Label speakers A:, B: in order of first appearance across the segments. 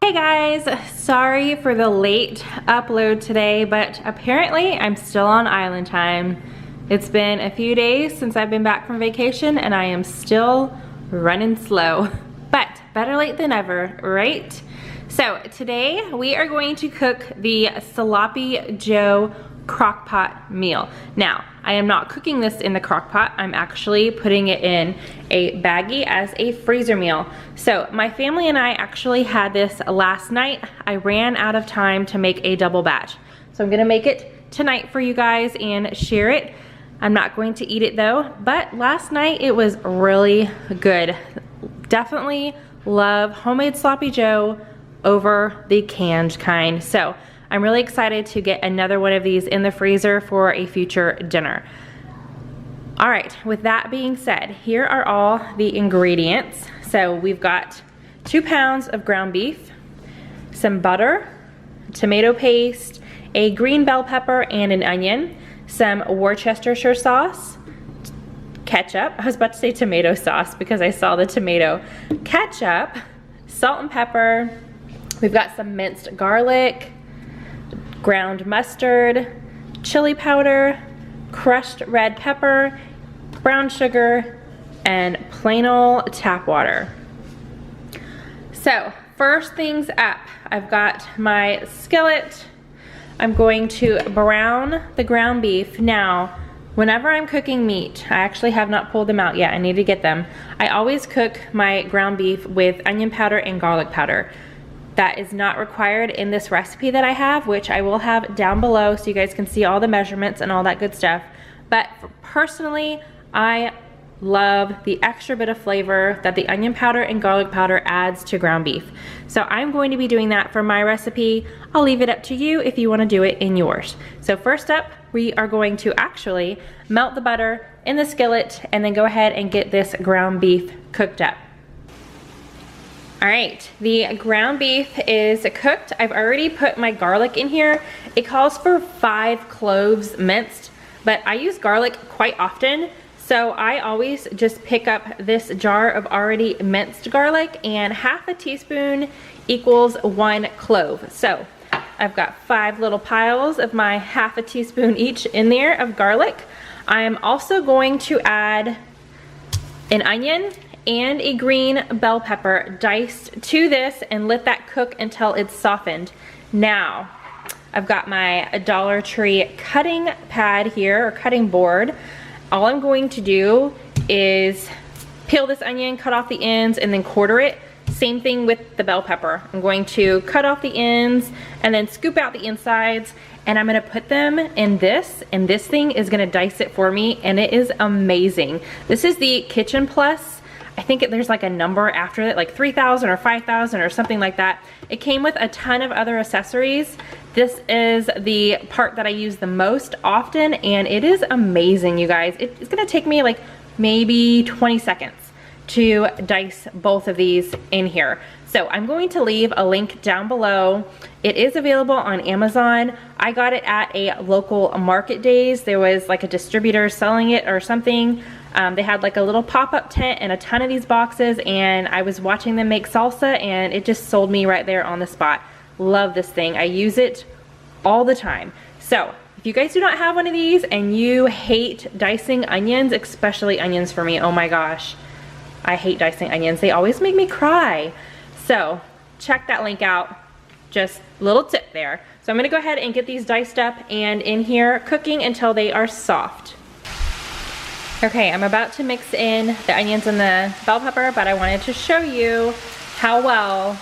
A: Hey guys, sorry for the late upload today, but apparently I'm still on island time. It's been a few days since I've been back from vacation and I am still running slow, but better late than ever, right? So today we are going to cook the Sloppy Joe crockpot meal. Now, I am not cooking this in the crockpot. I'm actually putting it in a baggie as a freezer meal. So my family and I actually had this last night. I ran out of time to make a double batch. So I'm gonna make it tonight for you guys and share it. I'm not going to eat it though, but last night it was really good. Definitely love homemade Sloppy Joe over the canned kind. So I'm really excited to get another one of these in the freezer for a future dinner. All right, with that being said, here are all the ingredients. So we've got 2 pounds of ground beef, some butter, tomato paste, a green bell pepper and an onion, some Worcestershire sauce, ketchup, I was about to say tomato sauce because I saw the tomato, ketchup, salt and pepper, we've got some minced garlic, ground mustard, chili powder, crushed red pepper, brown sugar, and plain old tap water. So first things up, I've got my skillet. I'm going to brown the ground beef. Now, whenever I'm cooking meat, I actually have not pulled them out yet. I need to get them. I always cook my ground beef with onion powder and garlic powder. That is not required in this recipe that I have, which I will have down below so you guys can see all the measurements and all that good stuff. But personally, I love the extra bit of flavor that the onion powder and garlic powder adds to ground beef. So I'm going to be doing that for my recipe. I'll leave it up to you if you want to do it in yours. So first up, we are going to actually melt the butter in the skillet and then go ahead and get this ground beef cooked up. All right, the ground beef is cooked. I've already put my garlic in here. It calls for 5 cloves minced, but I use garlic quite often. So I always just pick up this jar of already minced garlic, and half a teaspoon equals 1 clove. So I've got 5 little piles of my half a teaspoon each in there of garlic. I am also going to add an onion and a green bell pepper diced to this and let that cook until it's softened. Now, I've got my Dollar Tree cutting pad here, or cutting board. All I'm going to do is peel this onion, cut off the ends, and then quarter it. Same thing with the bell pepper. I'm going to cut off the ends and then scoop out the insides, and I'm gonna put them in this, and this thing is gonna dice it for me, and it is amazing. This is the Kitchen Plus. I think there's like a number after it, like 3,000 or 5,000 or something like that. It came with a ton of other accessories. This is the part that I use the most often, and it is amazing, you guys. It's gonna take me like maybe 20 seconds to dice both of these in here. So I'm going to leave a link down below. It is available on Amazon. I got it at a local market days. There was like a distributor selling it or something. They had like a little pop-up tent and a ton of these boxes, and I was watching them make salsa, and it just sold me right there on the spot. Love this thing. I use it all the time. So if you guys do not have one of these and you hate dicing onions, especially onions for me, oh my gosh, I hate dicing onions. They always make me cry. So check that link out. Just a little tip there. So I'm gonna go ahead and get these diced up and in here cooking until they are soft. Okay, I'm about to mix in the onions and the bell pepper, but I wanted to show you how well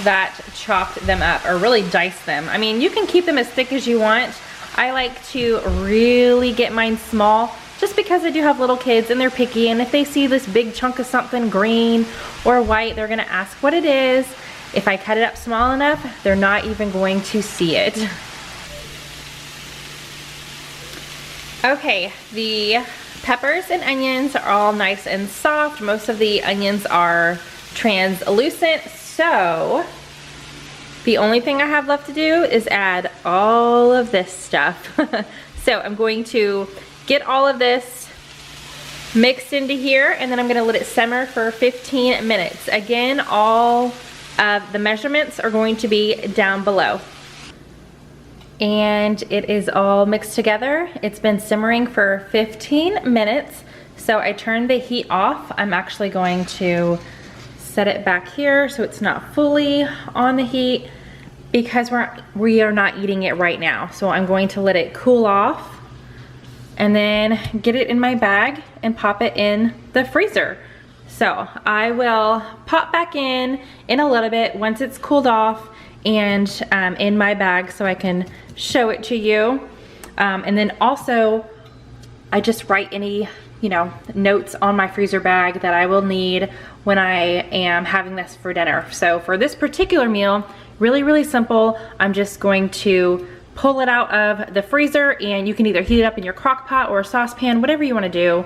A: that chopped them up, or really diced them. I mean, you can keep them as thick as you want. I like to really get mine small, just because I do have little kids and they're picky, and if they see this big chunk of something green or white, they're gonna ask what it is. If I cut it up small enough, they're not even going to see it. Okay, the peppers and onions are all nice and soft. Most of the onions are translucent, so the only thing I have left to do is add all of this stuff. So I'm going to get all of this mixed into here, and then I'm gonna let it simmer for 15 minutes. Again, all The measurements are going to be down below. And it is all mixed together. It's been simmering for 15 minutes. So I turned the heat off. I'm actually going to set it back here so it's not fully on the heat because we are not eating it right now. So I'm going to let it cool off and then get it in my bag and pop it in the freezer. So I will pop back in a little bit once it's cooled off and in my bag so I can show it to you. And then also I just write any notes on my freezer bag that I will need when I am having this for dinner. So for this particular meal, really simple. I'm just going to pull it out of the freezer, and you can either heat it up in your crock pot or a saucepan, whatever you want to do,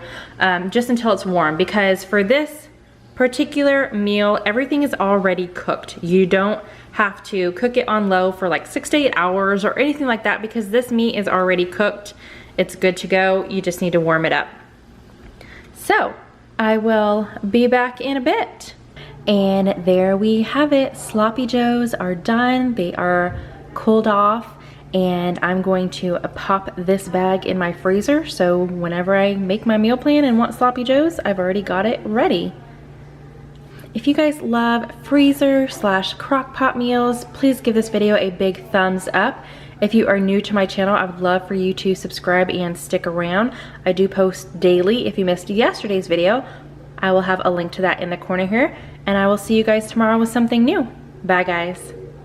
A: just until it's warm, because for this particular meal, everything is already cooked. You don't have to cook it on low for like 6 to 8 hours or anything like that, because this meat is already cooked. It's good to go. You just need to warm it up. So I will be back in a bit. And there we have it. Sloppy Joes are done. They are cooled off, and I'm going to pop this bag in my freezer, so whenever I make my meal plan and want Sloppy Joes, I've already got it ready. If you guys love freezer/crock pot meals, please give this video a big thumbs up. If you are new to my channel, I would love for you to subscribe and stick around. I do post daily. If you missed yesterday's video, I will have a link to that in the corner here, and I will see you guys tomorrow with something new. Bye guys.